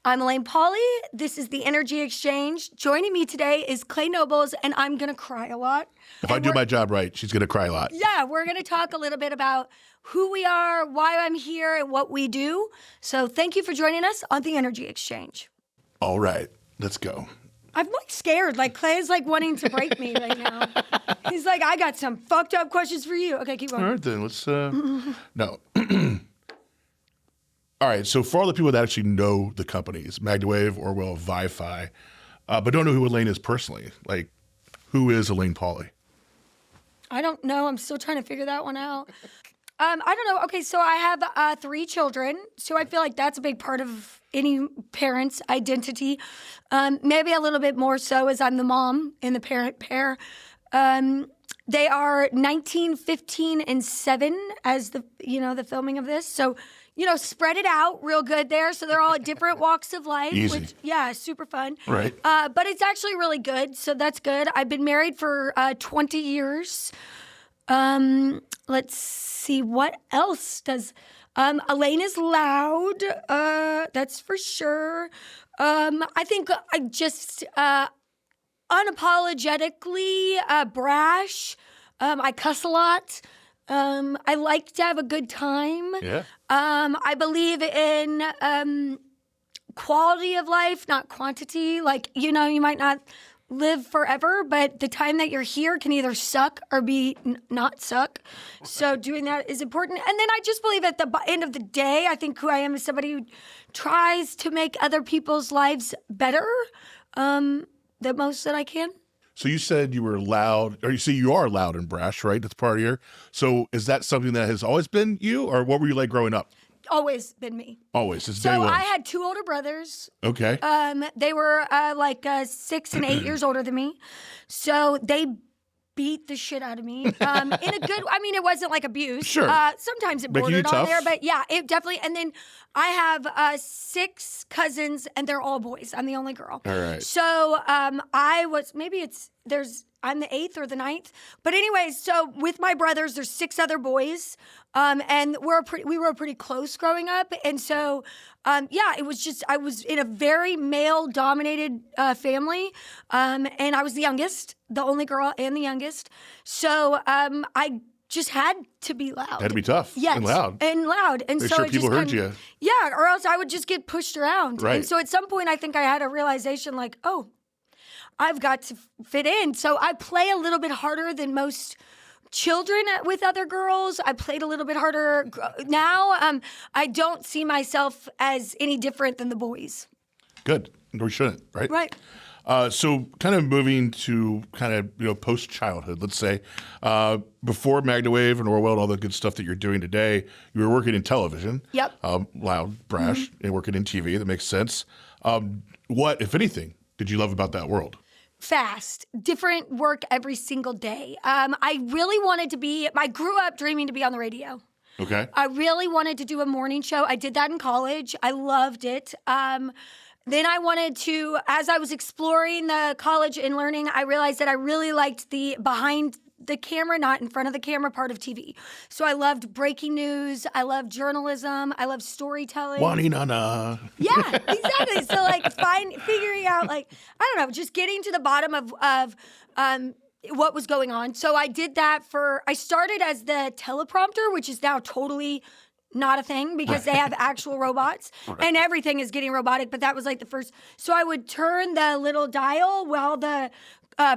I'm Alane Paulley. This is the Energy Exchange. Joining me today is Clay Nobles, and I'm going to cry a lot. If I do my job right, she's going to cry a lot. Yeah, we're going to talk a little bit about who we are, why I'm here, and what we do. So thank you for joining us on the Energy Exchange. All right, let's go. I'm like scared. Like Clay is like wanting to break me right now. He's like, I got some fucked up questions for you. Okay, keep going. All right, then let's, no. All right, so for all the people that actually know the companies, MagnaWave, Orwell, Wi-Fi, but don't know who Alane is personally, like, who is Alane Paulley? I don't know. I'm still trying to figure that one out. I don't know. Okay, so I have 3 children, so I feel like that's a big part of any parent's identity. Maybe a little bit more so as I'm the mom in the parent pair. They are 19, 15, and 7 as the filming of this. So, spread it out real good there. So they're all at different walks of life. Easy. Which, yeah, super fun. Right. But it's actually really good. So that's good. I've been married for 20 years. Let's see, what else does... Alane is loud. That's for sure. I think I just unapologetically brash. I cuss a lot. I like to have a good time. Yeah. I believe in quality of life, not quantity. Like, you might not live forever, but the time that you're here can either suck or be not suck. So doing that is important. And then I just believe at the end of the day, I think who I am is somebody who tries to make other people's lives better the most that I can. So you said you were loud, or you are loud and brash, right? That's part of your. So is that something that has always been you, or what were you like growing up? Always been me. Always. It's so I had 2 older brothers. Okay. They were 6 and 8 years older than me. So they beat the shit out of me. In a good, it wasn't like abuse. Sure. Sometimes it Making you bordered on tough? there, but yeah, it definitely. And then I have 6 cousins and they're all boys. I'm the only girl. All right. So I'm the 8th or the 9th. But anyways, so with my brothers, there's 6 other boys. And we were pretty close growing up. And so, it was just, I was in a very male-dominated family. And I was the youngest, the only girl and the youngest. So I just had to be loud. Had to be tough. Yes. And loud. And Make so sure it people just heard you. Yeah, or else I would just get pushed around. Right. And so at some point, I think I had a realization like, oh, I've got to fit in. So I play a little bit harder than most children with other girls. I played a little bit harder. Now, I don't see myself as any different than the boys. Good. Or shouldn't, right? Right. So kind of moving to post-childhood, let's say, before MagnaWave and Orwell and all the good stuff that you're doing today, you were working in television. Yep. Loud, brash, and working in TV. That makes sense. What, if anything, did you love about that world? Fast, different work every single day. I really wanted I grew up dreaming to be on the radio. Okay. I really wanted to do a morning show. I did that in college. I loved it. Then I wanted to, as I was exploring the college and learning, I realized that I really liked the behind the camera, not in front of the camera part of TV. So I loved breaking news. I loved journalism. I loved storytelling. Wani-na-na. Yeah, exactly. So figuring out I don't know, just getting to the bottom of what was going on. So I did that I started as the teleprompter, which is now totally not a thing because they have actual robots and everything is getting robotic. But that was the first. So I would turn the little dial while the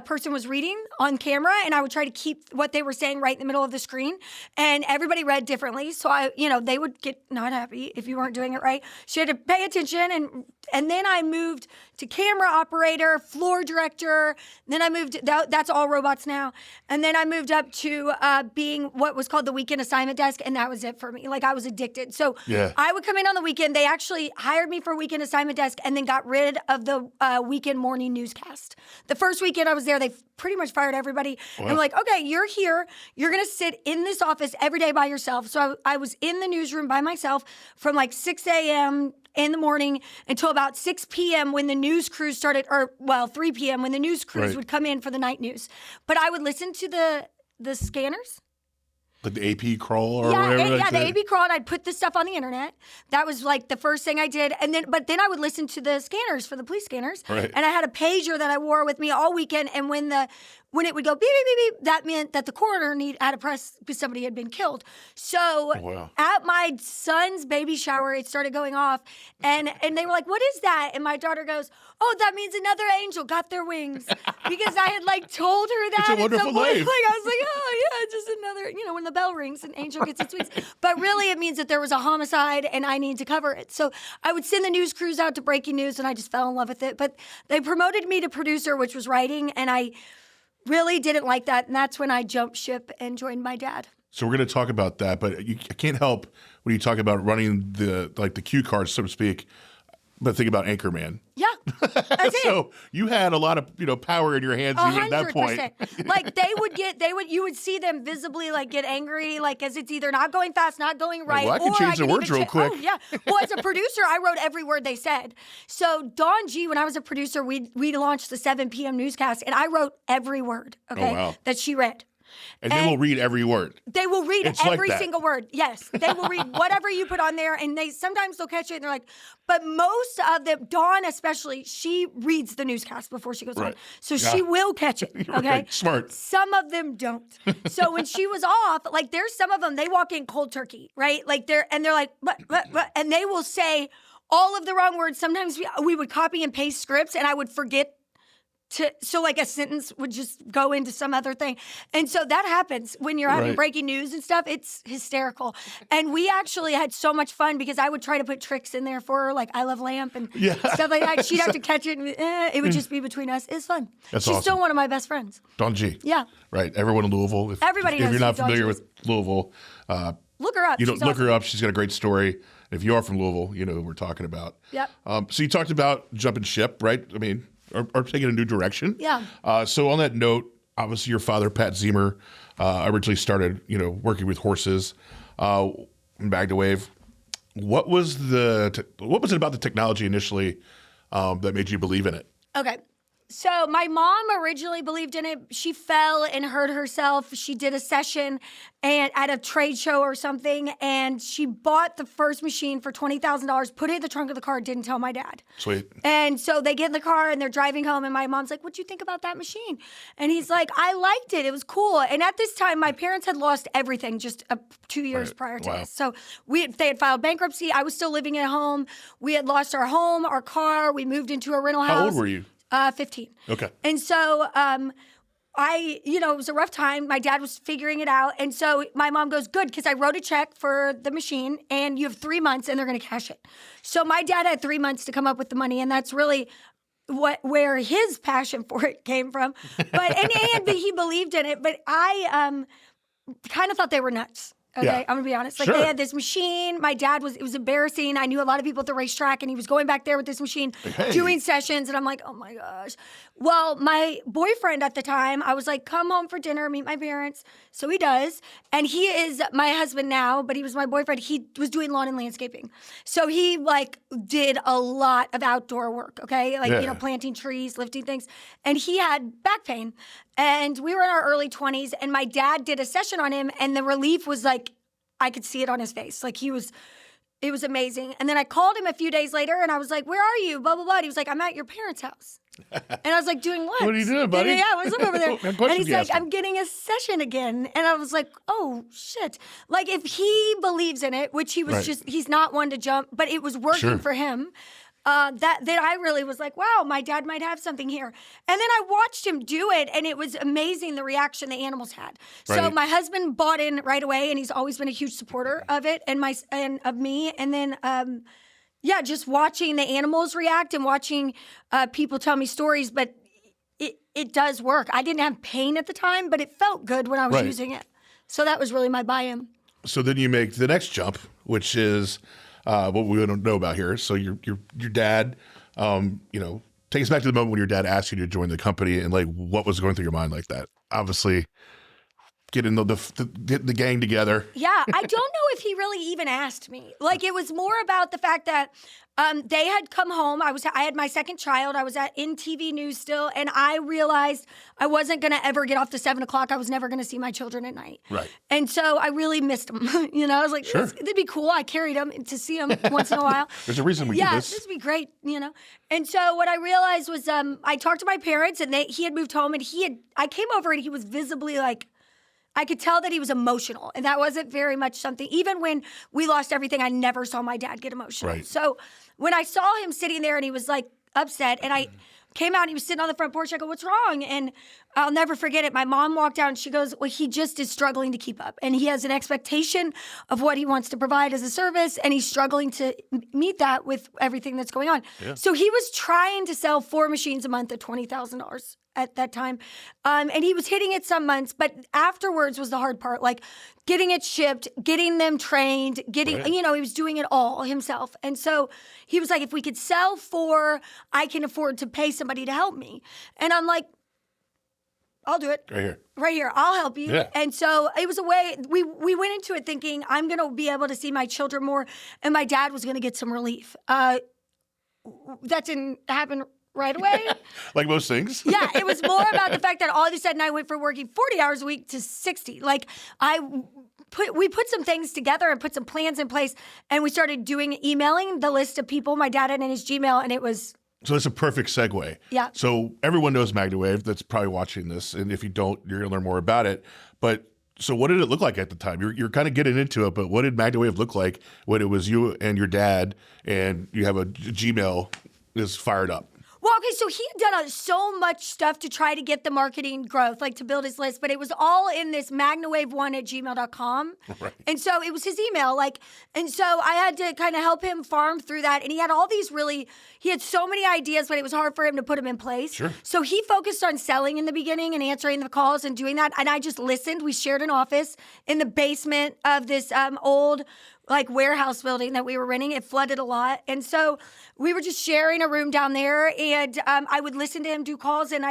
person was reading on camera, and I would try to keep what they were saying right in the middle of the screen. And everybody read differently, so they would get not happy if you weren't doing it right. So you had to pay attention, and then I moved to camera operator, floor director. Then I moved. That's all robots now. And then I moved up to being what was called the weekend assignment desk, and that was it for me. I was addicted. So yeah. I would come in on the weekend. They actually hired me for weekend assignment desk, and then got rid of the weekend morning newscast. The first weekend I was there, they pretty much fired everybody. Wow. I'm like, okay, you're here. You're going to sit in this office every day by yourself. So I was in the newsroom by myself from 6 a.m., in the morning until about 6 p.m. when the news crews started, 3 p.m. when the news crews Right. would come in for the night news. But I would listen to the scanners. Like the AP crawl or whatever. The AP crawl, and I'd put this stuff on the internet. That was like the first thing I did. But then I would listen to the scanners for the police scanners. Right. And I had a pager that I wore with me all weekend. And when it would go beep, beep, beep, beep, that meant that the coroner had to press because somebody had been killed. So at my son's baby shower, it started going off. And they were like, what is that? And my daughter goes, oh, that means another angel got their wings. Because I had like told her that. It's a wonderful life. Like, I was like, oh yeah, just another, when the bell rings, an angel gets its wings. But really it means that there was a homicide and I need to cover it. So I would send the news crews out to breaking news and I just fell in love with it. But they promoted me to producer, which was writing, and I really didn't like that. And that's when I jumped ship and joined my dad. So we're going to talk about that, but I can't help when you talk about running the cue cards, so to speak, but think about Anchorman. Yeah, that's it. So you had a lot of power in your hands even at that point. 100%. Like you would see them visibly like get angry, like as it's either not going fast, not going right. Well, I can change the words real quick. Oh yeah. Well, as a producer, I wrote every word they said. So Dawn G, when I was a producer, we launched the 7 p.m. newscast, and I wrote every word. Okay, that she read. And they will read every word. They will read every like single word. Yes. They will read whatever you put on there, and sometimes they'll catch it and they're like, but most of them, Dawn especially, she reads the newscast before she goes on. So she will catch it. Okay. Right. Smart. Some of them don't. So when she was off, like there's some of them, they walk in cold turkey, right? Like they're like, what? And they will say all of the wrong words. Sometimes we would copy and paste scripts and I would forget so like a sentence would just go into some other thing. And so that happens when you're having breaking news and stuff. It's hysterical. And we actually had so much fun because I would try to put tricks in there for her, like I Love Lamp and stuff like that. She'd have to catch it and it would just be between us. It's fun. She's awesome. Still one of my best friends. Dawn G. Yeah. Right. Everyone in Louisville. Everybody if knows you're not who Dawn familiar G with Louisville, look her up. Look her up. She's got a great story. And if you are from Louisville, you know who we're talking about. Yep. So you talked about jumping ship, right? I mean, or taking a new direction. Yeah. So on that note, obviously your father, Pat Zemer, originally started, working with horses, MagnaWave. What was it about the technology initially that made you believe in it? Okay. So my mom originally believed in it. She fell and hurt herself. She did a session at a trade show or something, and she bought the first machine for $20,000, put it in the trunk of the car, didn't tell my dad. Sweet. And so they get in the car and they're driving home, and my mom's like, what'd you think about that machine? And he's like, I liked it. It was cool. And at this time, my parents had lost everything just 2 years prior to this. So they had filed bankruptcy. I was still living at home. We had lost our home, our car. We moved into a rental house. How old were you? 15. Okay. And so it was a rough time. My dad was figuring it out. And so my mom goes, good, because I wrote a check for the machine and you have 3 months and they're going to cash it. So my dad had 3 months to come up with the money. And that's really where his passion for it came from. But and he believed in it. But I kind of thought they were nuts. Okay, Yeah. I'm gonna be honest. Like they had this machine. My dad it was embarrassing. I knew a lot of people at the racetrack, and he was going back there with this machine, doing sessions, and I'm like, oh my gosh. Well, my boyfriend at the time, I was like, come home for dinner, meet my parents. So he does, and he is my husband now, but he was my boyfriend. He was doing lawn and landscaping, so he did a lot of outdoor work. Okay, planting trees, lifting things, and he had back pain. And we were in our early 20s, and my dad did a session on him, and the relief was like, I could see it on his face. It was amazing. And then I called him a few days later, and I was like, where are you? Blah, blah, blah. And he was like, I'm at your parents' house. And I was like, doing what? What are you doing, buddy? Yeah, what's up over there? And he's like, I'm I'm getting a session again. And I was like, oh, shit. Like, if he believes in it, which he was he's not one to jump, but it was working for him. That I really was like, wow, my dad might have something here. And then I watched him do it, and it was amazing the reaction the animals had. So my husband bought in right away, and he's always been a huge supporter of it and of me. And then, just watching the animals react and watching people tell me stories. But it does work. I didn't have pain at the time, but it felt good when I was using it. So that was really my buy-in. So then you make the next jump, which is what we don't know about here. So your dad, take us back to the moment when your dad asked you to join the company, and what was going through your mind like that? Obviously, getting the gang together. Yeah, I don't know if he really even asked me. Like, it was more about the fact that they had come home. I had my second child. I was in TV news still, and I realized I wasn't going to ever get off to 7 o'clock. I was never going to see my children at night. Right. And so I really missed them. I was like, Sure. it'd be cool. I carried them to see them once in a while. There's a reason we do this. This would be great, And so what I realized was I talked to my parents, and he had moved home, and I came over, and he was visibly like, I could tell that he was emotional, and that wasn't very much something. Even when we lost everything, I never saw my dad get emotional. Right. So when I saw him sitting there and he was like upset, and I came out and he was sitting on the front porch, I go, "What's wrong?" And I'll never forget it. My mom walked out and she goes, "Well, he just is struggling to keep up, and he has an expectation of what he wants to provide as a service, and he's struggling to meet that with everything that's going on." Yeah. So he was trying to sell 4 machines a month at $20,000 at that time. And he was hitting it some months, but afterwards was the hard part, like getting it shipped, getting them trained, Right. he was doing it all himself. And so he was like, if we could sell 4, I can afford to pay somebody to help me. And I'm like, I'll do it. Right here. I'll help you. Yeah. And so it was a way, we went into it thinking, I'm going to be able to see my children more, and my dad was going to get some relief. That didn't happen right away. Like most things. Yeah, it was more about the fact that all of a sudden I went from working 40 hours a week to 60. Like we put some things together and put some plans in place, and we started emailing the list of people my dad had in his Gmail, and it was. So it's a perfect segue. Yeah. So everyone knows MagnaWave that's probably watching this, and if you don't, you're going to learn more about it. But so what did it look like at the time? You're kind of getting into it, but what did MagnaWave look like when it was you and your dad, and you have a Gmail is fired up? Well, okay, so he had done so much stuff to try to get the marketing growth, like to build his list, but it was all in this magnawave1@gmail.com. Right. And so it was his email, and so I had to kind of help him farm through that. And he had all these he had so many ideas, but it was hard for him to put them in place. Sure. So he focused on selling in the beginning and answering the calls and doing that. And I just listened. We shared an office in the basement of this old warehouse building that we were renting. It flooded a lot. And so we were just sharing a room down there, and I would listen to him do calls, and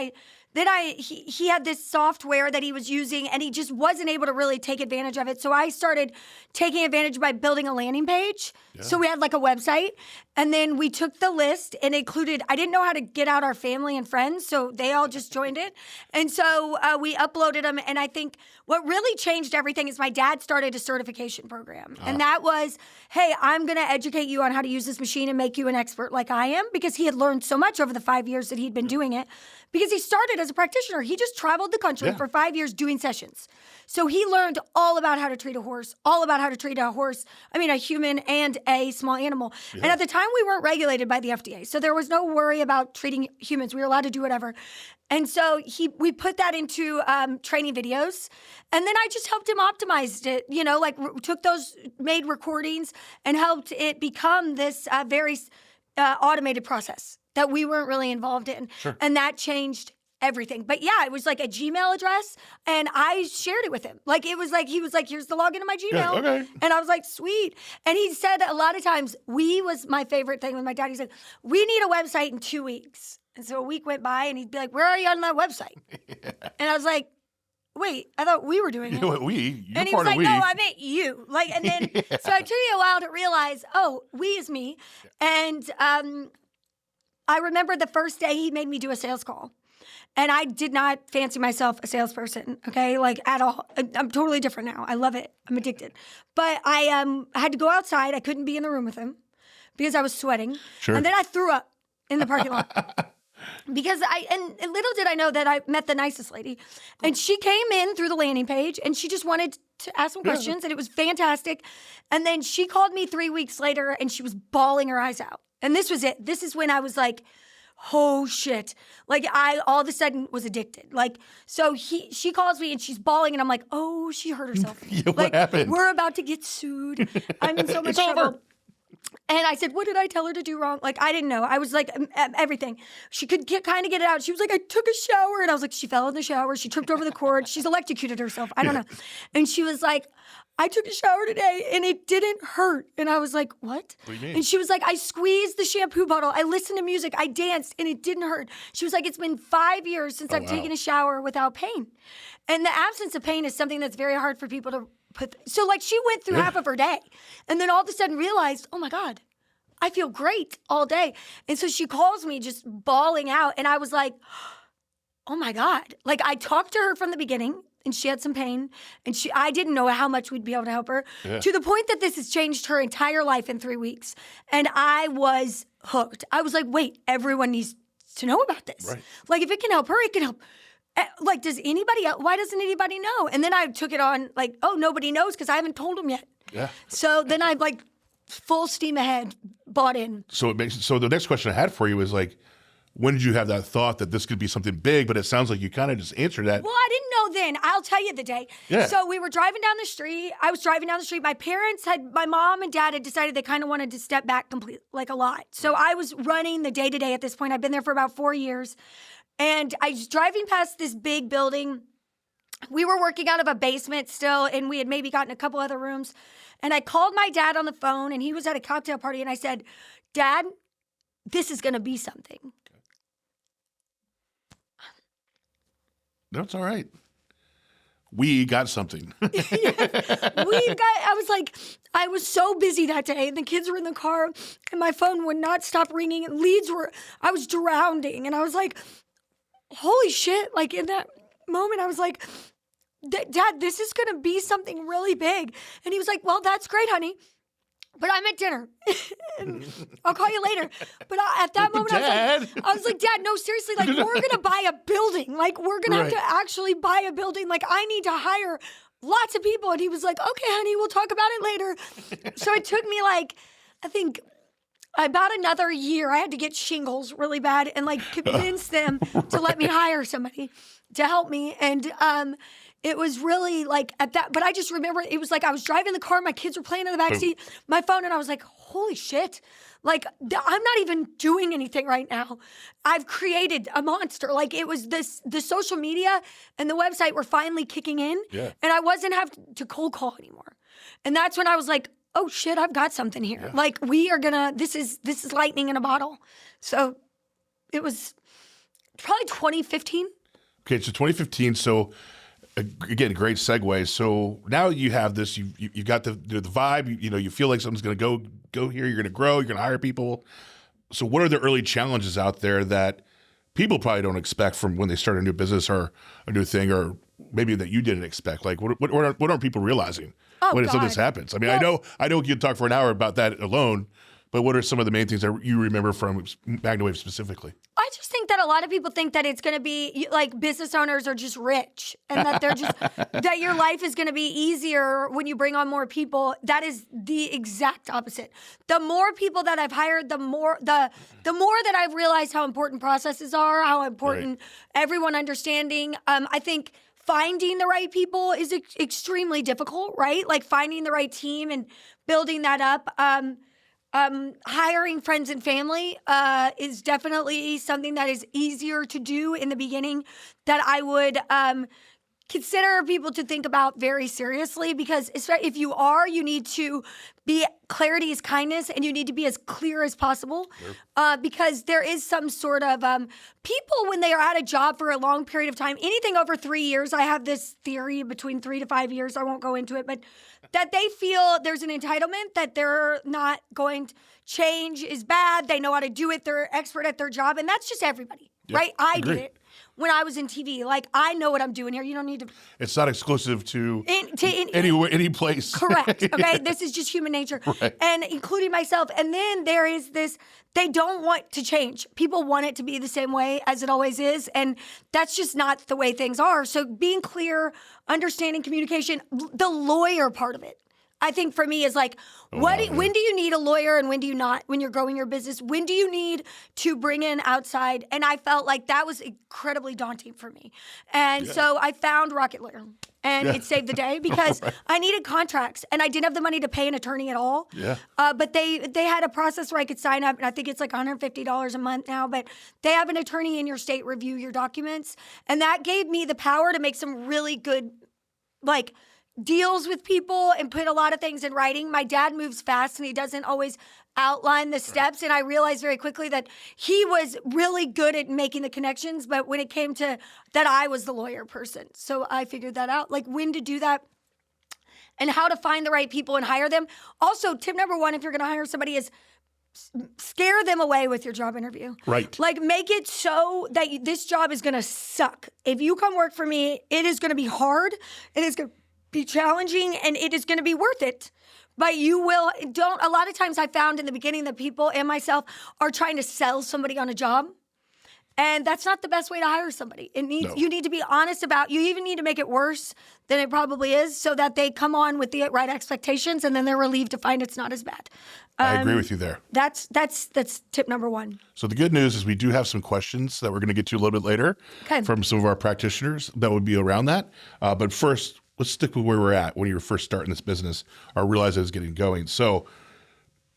he had this software that he was using, and he just wasn't able to really take advantage of it. So I started taking advantage by building a landing page. Yeah. So we had a website, and then we took the list and included, I didn't know how to get out our family and friends, so they all just joined it. And so we uploaded them, and I think what really changed everything is my dad started a certification program. And that was, hey, I'm going to educate you on how to use this machine and make you an expert like I am, because he had learned so much over the 5 years that he'd been doing it. Because he started as a practitioner. He just traveled the country for 5 years doing sessions. So he learned all about how to treat a horse, a human and a small animal. Yeah. And at the time, we weren't regulated by the FDA. So there was no worry about treating humans. We were allowed to do whatever. And so we put that into training videos. And then I just helped him optimize it, took those, made recordings, and helped it become this very automated process that we weren't really involved in. Sure. And that changed everything. But yeah, it was like a Gmail address, and I shared it with him. He was like, here's the login to my Gmail. Yeah, okay. And I was like, sweet. And he said a lot of times, was my favorite thing with my dad. He said, we need a website in 2 weeks. And so a week went by, and he'd be like, where are you on that website? Yeah. And I was like, wait, I thought we were doing it. You're and he part was like, of we. no, I meant you. And then, so it took me a while to realize, we is me. And I remember the first day he made me do a sales call. And I did not fancy myself a salesperson, okay? At all. I'm totally different now. I love it. I'm addicted. But I had to go outside. I couldn't be in the room with him because I was sweating. Sure. And then I threw up in the parking lot. Because and little did I know that I met the nicest lady. And she came in through the landing page, and she just wanted to ask some questions, and it was fantastic. And then she called me 3 weeks later, and she was bawling her eyes out. And this was it. This is when I was like, oh shit. I all of a sudden was addicted. So she calls me and she's bawling, and I'm like, oh, she hurt herself. Yeah, what happened? We're about to get sued. I'm in so much trouble. Over. And I said, what did I tell her to do wrong? Like, I didn't know. I was like, everything. She could kind of get it out. She was like, I took a shower. And I was like, she fell in the shower. She tripped over the cord. She's electrocuted herself. I don't know. And she was like, I took a shower today and it didn't hurt. And I was like, what? What do you mean? And she was like, I squeezed the shampoo bottle. I listened to music. I danced and it didn't hurt. She was like, it's been 5 years since I've taken a shower without pain. And the absence of pain is something that's very hard for people to put. So like she went through half of her day and then all of a sudden realized, oh my God, I feel great all day. And so she calls me just bawling out. And I was like, oh my God. Like I talked to her from the beginning and she had some pain and I didn't know how much we'd be able to help her to the point that this has changed her entire life in 3 weeks. And I was hooked. I was like, wait, everyone needs to know about this. Right. Like if it can help her, it can help. Like, does anybody else, why doesn't anybody know? And then I took it on like, oh, nobody knows because I haven't told them yet. Yeah. So then I like full steam ahead, bought in. So the next question I had for you is like, when did you have that thought that this could be something big? But it sounds like you kind of just answered that. Well, I didn't know then. I'll tell you the day. Yeah. So we were driving down the street. I was driving down the street. My mom and dad had decided they kind of wanted to step back completely, like a lot. So I was running the day-to-day at this point. I've been there for about 4 years. And I was driving past this big building. We were working out of a basement still, and we had maybe gotten a couple other rooms. And I called my dad on the phone, and he was at a cocktail party, and I said, Dad, this is going to be something. That's all right. We got something. I was so busy that day, and the kids were in the car, and my phone would not stop ringing, and I was drowning, and I was like, holy shit. Like in that moment, I was like, Dad, this is going to be something really big. And he was like, well, that's great, honey. But I'm at dinner. I'll call you later. But at that moment, I was like, Dad, no, seriously, like, we're going to buy a building. Like, we're going to have to actually buy a building. Like, I need to hire lots of people. And he was like, okay, honey, we'll talk about it later. So it took me, like, I think about another year. I had to get shingles really bad and, like, convince them to let me hire somebody to help me. And it was really like at that, but I just remember it was like I was driving the car, my kids were playing in the backseat, my phone, and I was like, holy shit. Like, I'm not even doing anything right now. I've created a monster. Like, it was the social media and the website were finally kicking in, and I wasn't having to cold call anymore. And that's when I was like, oh shit, I've got something here. Yeah. Like, we are gonna, this is lightning in a bottle. So it was probably 2015. Okay, so 2015. So again, great segue. So now you have this. You got the vibe. You feel like something's going to go here. You're going to grow. You're going to hire people. So what are the early challenges out there that people probably don't expect from when they start a new business or a new thing, or maybe that you didn't expect? Like what aren't people realizing when something happens? I mean, well, I know you can talk for an hour about that alone. But what are some of the main things that you remember from MagnaWave specifically? I just think that a lot of people think that it's going to be like business owners are just rich and that they're just that your life is going to be easier when you bring on more people. That is the exact opposite. The more people that I've hired, the more that I've realized how important processes are, how important everyone understanding. I think finding the right people is extremely difficult, right? Like finding the right team and building that up. Hiring friends and family is definitely something that is easier to do in the beginning that I would consider people to think about very seriously, because if you need to be, clarity is kindness, and you need to be as clear as possible because there is some sort of people when they are at a job for a long period of time, anything over 3 years, I have this theory between 3 to 5 years, I won't go into it, but that they feel there's an entitlement that they're not going to change is bad. They know how to do it. They're expert at their job. And that's just everybody, right? I did it when I was in TV. Like, I know what I'm doing here. You don't need to. It's not exclusive to any place. Correct. Okay. This is just human nature. Right. And including myself. And then there is this, they don't want to change. People want it to be the same way as it always is. And that's just not the way things are. So being clear, understanding communication, the lawyer part of it, I think for me is like, when do you need a lawyer and when do you not? When you're growing your business, when do you need to bring in outside? And I felt like that was incredibly daunting for me. And so I found Rocket Lawyer. and it saved the day because I needed contracts and I didn't have the money to pay an attorney at all. Yeah. But they had a process where I could sign up, and I think it's like $150 a month now, but they have an attorney in your state review your documents. And that gave me the power to make some really good, like, deals with people and put a lot of things in writing. My dad moves fast and he doesn't always outline the steps. And I realized very quickly that he was really good at making the connections. But when it came to that, I was the lawyer person. So I figured that out, like when to do that and how to find the right people and hire them. Also, tip number one, if you're going to hire somebody, is scare them away with your job interview. Right. Like, make it so that this job is going to suck. If you come work for me, it is going to be hard. It is going to be challenging, and it is going to be worth it. But you will, a lot of times I found in the beginning that people and myself are trying to sell somebody on a job. And that's not the best way to hire somebody. You need to be honest about, you even need to make it worse than it probably is so that they come on with the right expectations and then they're relieved to find it's not as bad. I agree with you there. That's tip number one. So the good news is we do have some questions that we're going to get to a little bit later from some of our practitioners that would be around that. But first, let's stick with where we're at when you were first starting this business or realized it was getting going. So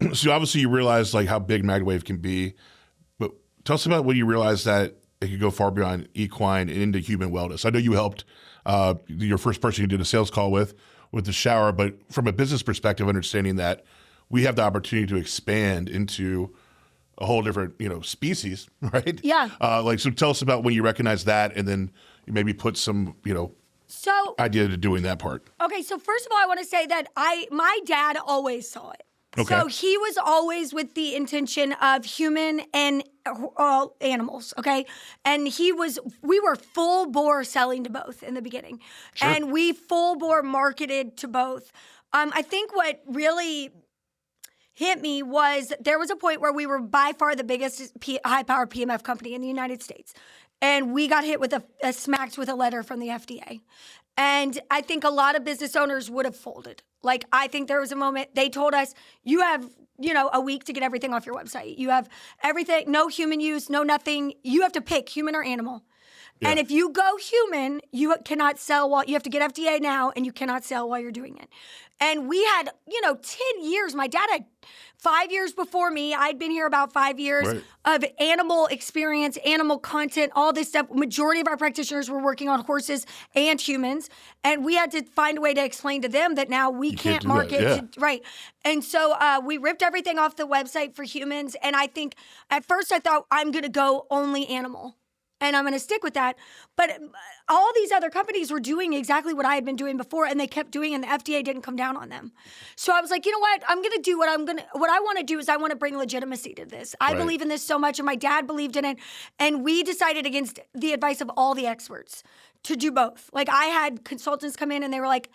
obviously you realized like how big MagnaWave can be, but tell us about when you realized that it could go far beyond equine and into human wellness. I know you helped your first person you did a sales call with the shower, but from a business perspective, understanding that we have the opportunity to expand into a whole different, species, right? Yeah. So tell us about when you recognized that and then you maybe put some, idea to doing that part. Okay, so first of all, I want to say that my dad always saw it. Okay. So he was always with the intention of human and animals, okay? And we were full bore selling to both in the beginning. Sure. And we full bore marketed to both. I think what really hit me was there was a point where we were by far the biggest high-power PEMF company in the United States. And we got hit with smacked with a letter from the FDA. And I think a lot of business owners would have folded. Like, I think there was a moment they told us, you have, a week to get everything off your website. You have everything, no human use, no nothing. You have to pick human or animal. Yeah. And if you go human, you cannot sell you have to get FDA now, and you cannot sell while you're doing it. And we had, 10 years. My dad had 5 years before me. I'd been here about 5 years of animal experience, animal content, all this stuff. Majority of our practitioners were working on horses and humans. And we had to find a way to explain to them that now we can't market. Right. And so we ripped everything off the website for humans. And I think at first I thought I'm going to go only animal. And I'm going to stick with that. But all these other companies were doing exactly what I had been doing before, and they kept doing, and the FDA didn't come down on them. So I was like, you know what? I'm going to do what I want to do is I want to bring legitimacy to this. I believe in this so much, and my dad believed in it. And we decided against the advice of all the experts to do both. Like, I had consultants come in, and they were like,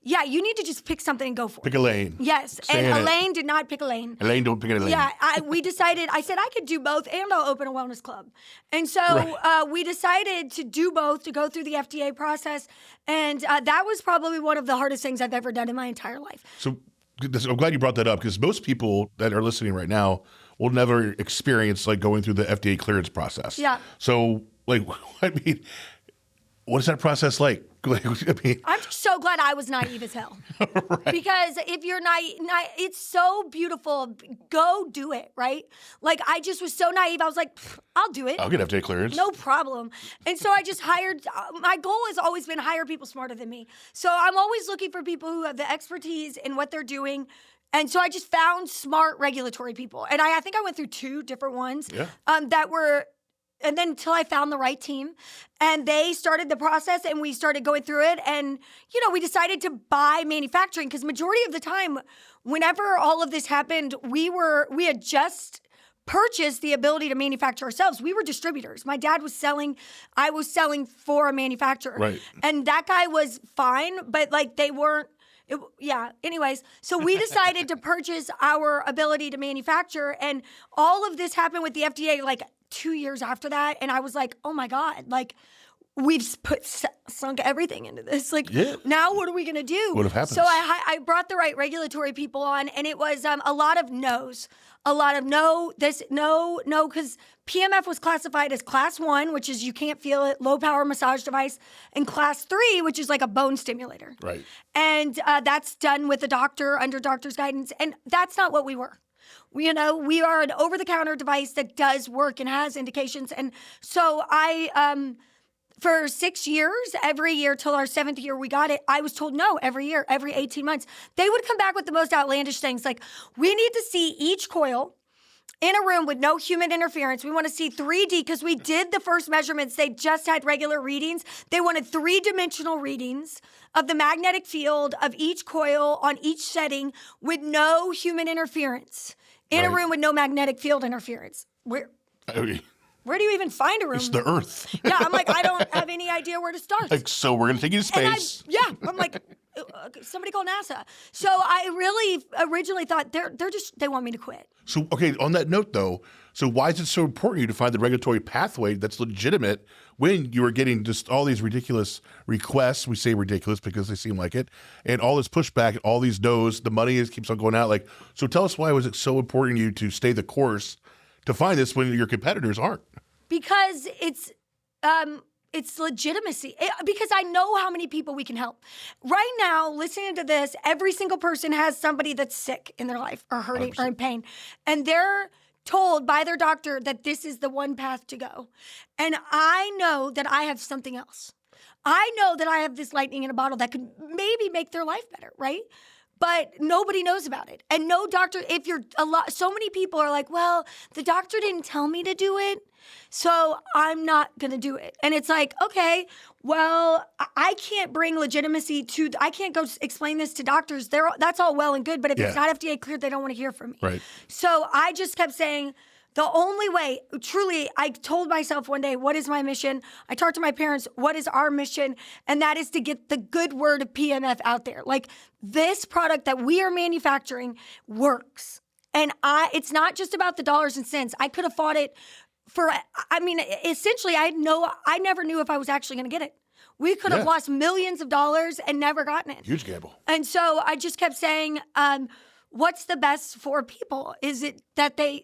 yeah, you need to just pick something and go for it. Pick a lane. Yes. Stay and Alane did not pick a lane. Alane don't pick a lane. Yeah, we decided, I said I could do both and I'll open a wellness club. And so we decided to do both, to go through the FDA process. And that was probably one of the hardest things I've ever done in my entire life. So I'm glad you brought that up, because most people that are listening right now will never experience like going through the FDA clearance process. Yeah. So what is that process like? I'm just so glad I was naive as hell. Because if you're naive, it's so beautiful. Go do it, right? Like, I just was so naive. I was like, I'll do it. I'll get FDA clearance. No problem. And so I just hired, my goal has always been hire people smarter than me. So I'm always looking for people who have the expertise in what they're doing. And so I just found smart regulatory people. And I think I went through 2 different ones that were... And then until I found the right team, and they started the process, and we started going through it. And, we decided to buy manufacturing, because majority of the time, whenever all of this happened, we had just purchased the ability to manufacture ourselves. We were distributors. My dad was selling, I was selling for a manufacturer. Right. And that guy was fine, but they weren't. Anyways, so we decided to purchase our ability to manufacture, and all of this happened with the FDA 2 years after that. And I was like, oh my God, we've sunk everything into this. Like, now what are we going to do? What happens? So I brought the right regulatory people on, and it was a lot of no's. A lot of no, because PEMF was classified as class 1, which is you can't feel it, low power massage device, and class 3, which is like a bone stimulator. Right. And that's done with a doctor under doctor's guidance. And that's not what we were. We are an over-the-counter device that does work and has indications. And so for 6 years, every year till our 7th year we got it, I was told no every year, every 18 months. They would come back with the most outlandish things like, we need to see each coil in a room with no human interference. We want to see 3D because we did the first measurements. They just had regular readings. They wanted 3-dimensional readings of the magnetic field of each coil on each setting with no human interference in a room with no magnetic field interference. Where do you even find a room? It's the Earth. Yeah, I'm like, I don't have any idea where to start. Like, so we're going to take you to space. I'm like, somebody call NASA. So I really originally thought they want me to quit. So, okay, on that note, though, so why is it so important to you to find the regulatory pathway that's legitimate when you are getting just all these ridiculous requests? We say ridiculous because they seem like it, and all this pushback, all these no's, the money keeps on going out. Like, so tell us, why was it so important to you to stay the course to find this when your competitors aren't? Because it's legitimacy. Because I know how many people we can help. Right now, listening to this, every single person has somebody that's sick in their life or hurting 100%. Or in pain. And they're told by their doctor that this is the one path to go. And I know that I have something else. I know that I have this lightning in a bottle that could maybe make their life better, right? But nobody knows about it. And no doctor, so many people are like, well, the doctor didn't tell me to do it, so I'm not going to do it. And it's like, okay, well, I can't bring legitimacy I can't go explain this to doctors. That's all well and good, but if it's not FDA cleared, they don't want to hear from me. Right. So I just kept saying, the only way, truly, I told myself one day, what is my mission? I talked to my parents, what is our mission? And that is to get the good word of PEMF out there. Like, this product that we are manufacturing works. And it's not just about the dollars and cents. I could have fought it essentially, I never knew if I was actually going to get it. We could have lost millions of dollars and never gotten it. Huge gamble. And so I just kept saying, what's the best for people? Is it that the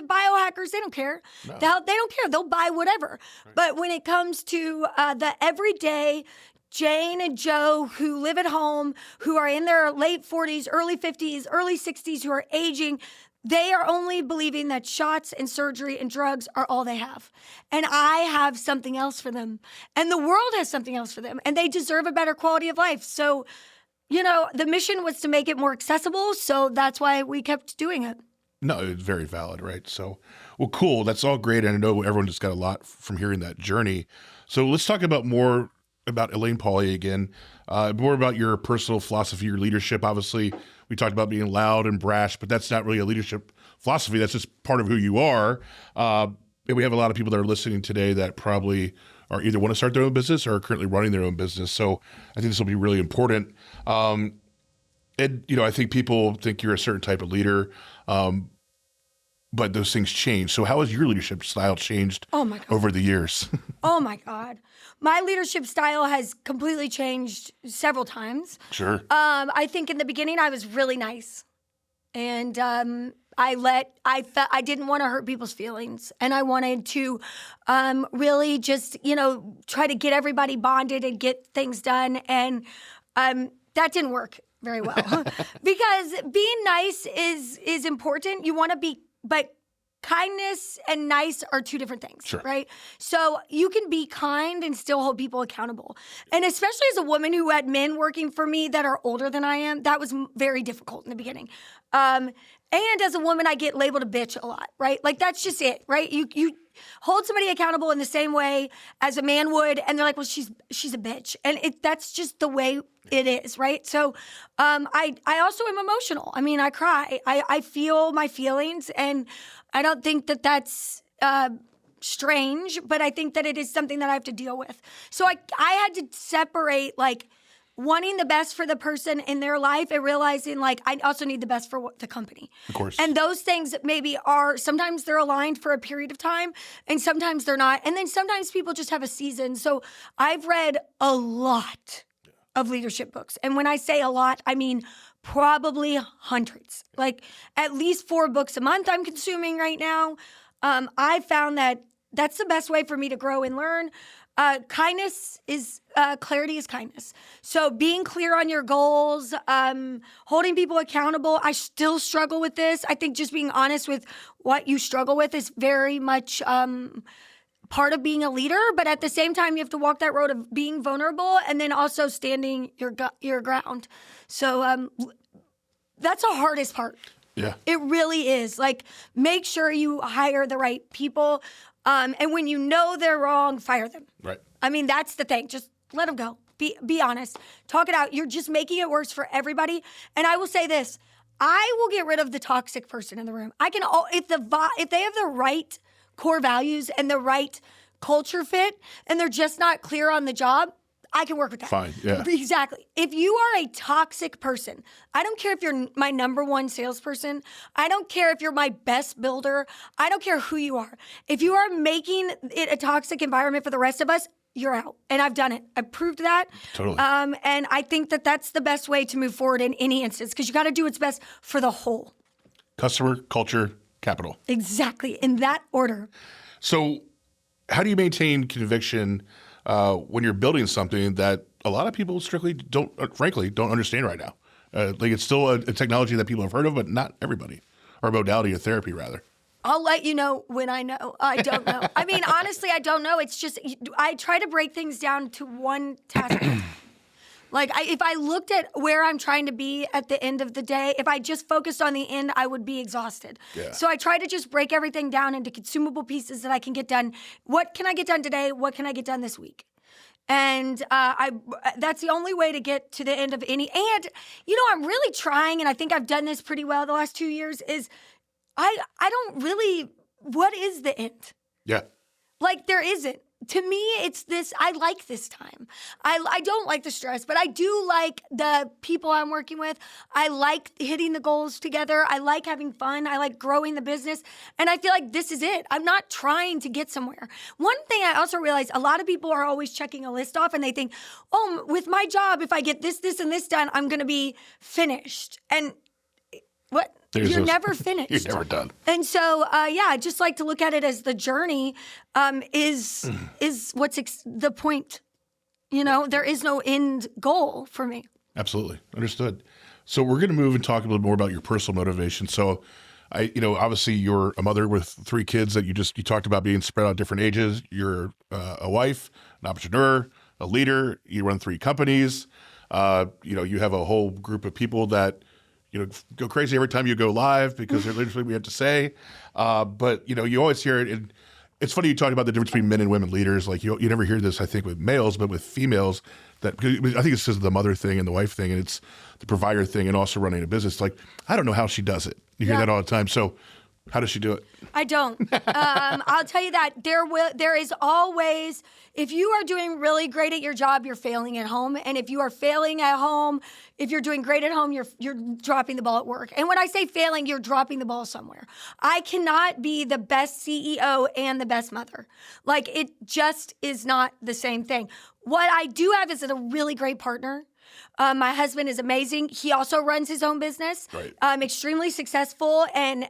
biohackers, they don't care. No. They don't care. They'll buy whatever. Right. But when it comes to the everyday Jane and Joe who live at home, who are in their late 40s, early 50s, early 60s, who are aging, they are only believing that shots and surgery and drugs are all they have. And I have something else for them. And the world has something else for them. And they deserve a better quality of life. So, the mission was to make it more accessible, so that's why we kept doing it. No, it's very valid, right? So, well, cool. That's all great, and I know everyone just got a lot from hearing that journey. So let's talk more about Alane Paulley again, more about your personal philosophy, your leadership. Obviously, we talked about being loud and brash, but that's not really a leadership philosophy. That's just part of who you are. And we have a lot of people that are listening today that probably are either want to start their own business or are currently running their own business. So I think this will be really important. And, I think people think you're a certain type of leader, but those things change. So how has your leadership style changed over the years? Oh, my God. My leadership style has completely changed several times. Sure. I think in the beginning I was really nice. And I didn't want to hurt people's feelings, and I wanted to really just, try to get everybody bonded and get things done. And that didn't work very well because being nice is important. You want to be, but kindness and nice are two different things, sure. Right? So you can be kind and still hold people accountable. And especially as a woman who had men working for me that are older than I am, that was very difficult in the beginning. And as a woman, I get labeled a bitch a lot, right? Like, that's just it, right? You hold somebody accountable in the same way as a man would, and they're like, well, she's a bitch. And that's just the way it is, right? So I also am emotional. I mean, I cry. I feel my feelings, and I don't think that that's strange, but I think that it is something that I have to deal with. So I had to separate, like, wanting the best for the person in their life and realizing like I also need the best for the company. Of course. And those things maybe are sometimes they're aligned for a period of time and sometimes they're not. And then sometimes people just have a season. So I've read a lot of leadership books. And when I say a lot, I mean probably hundreds. Like at least 4 books a month I'm consuming right now. I found that that's the best way for me to grow and learn. Kindness is clarity is kindness. So being clear on your goals, holding people accountable. I still struggle with this. I think just being honest with what you struggle with is very much part of being a leader. But at the same time, you have to walk that road of being vulnerable and then also standing your ground. So that's the hardest part. Yeah, it really is. Like, make sure you hire the right people. And when you know they're wrong, fire them. right. I mean, that's the thing. Just let them go. Be honest. Talk it out. You're just making it worse for everybody. And I will say this. I will get rid of the toxic person in the room. I can, if they have the right core values and the right culture fit and they're just not clear on the job, I can work with that. Fine, yeah. Exactly. If you are a toxic person, I don't care if you're my number one salesperson. I don't care if you're my best builder. I don't care who you are. If you are making it a toxic environment for the rest of us, you're out. And I've done it. I've proved that. Totally. And I think that that's the best way to move forward in any instance because you got to do what's best for the whole. Customer, culture, capital. Exactly. In that order. So how do you maintain conviction when you're building something that a lot of people frankly don't understand right now? Like it's still a technology that people have heard of, but not everybody, or modality of therapy rather. I'll let you know when I know. I don't know. I mean, honestly, I don't know. It's just, I try to break things down to one task. Like, if I looked at where I'm trying to be at the end of the day, if I just focused on the end, I would be exhausted. Yeah. So I try to just break everything down into consumable pieces that I can get done. What can I get done today? What can I get done this week? And that's the only way to get to the end of any. And, I'm really trying, and I think I've done this pretty well the last 2 years, is I don't really, what is the end? Yeah. Like, there isn't. To me, it's this, I like this time. I don't like the stress, but I do like the people I'm working with. I like hitting the goals together. I like having fun. I like growing the business. And I feel like this is it. I'm not trying to get somewhere. One thing I also realize, a lot of people are always checking a list off and they think, oh, with my job, if I get this, and this done, I'm going to be finished. And what? You're never finished. You're never done. And so, I just like to look at it as the journey is what's the point. There is no end goal for me. Absolutely. Understood. So we're going to move and talk a little more about your personal motivation. So obviously you're a mother with 3 kids that you talked about being spread out different ages. You're a wife, an entrepreneur, a leader. You run 3 companies. You have a whole group of people that go crazy every time you go live because they're literally what we have to say. But, you always hear it. And it's funny you talk about the difference between men and women leaders. Like you never hear this, I think, with males, but with females, I think it's just the mother thing and the wife thing, and it's the provider thing and also running a business. Like, I don't know how she does it. You hear that all the time. So how does she do it? I don't. I'll tell you that there is always, if you are doing really great at your job, you're failing at home. And if you are failing at home, if you're doing great at home, you're dropping the ball at work. And when I say failing, you're dropping the ball somewhere. I cannot be the best CEO and the best mother. Like, it just is not the same thing. What I do have is a really great partner. My husband is amazing. He also runs his own business, right. Extremely successful. And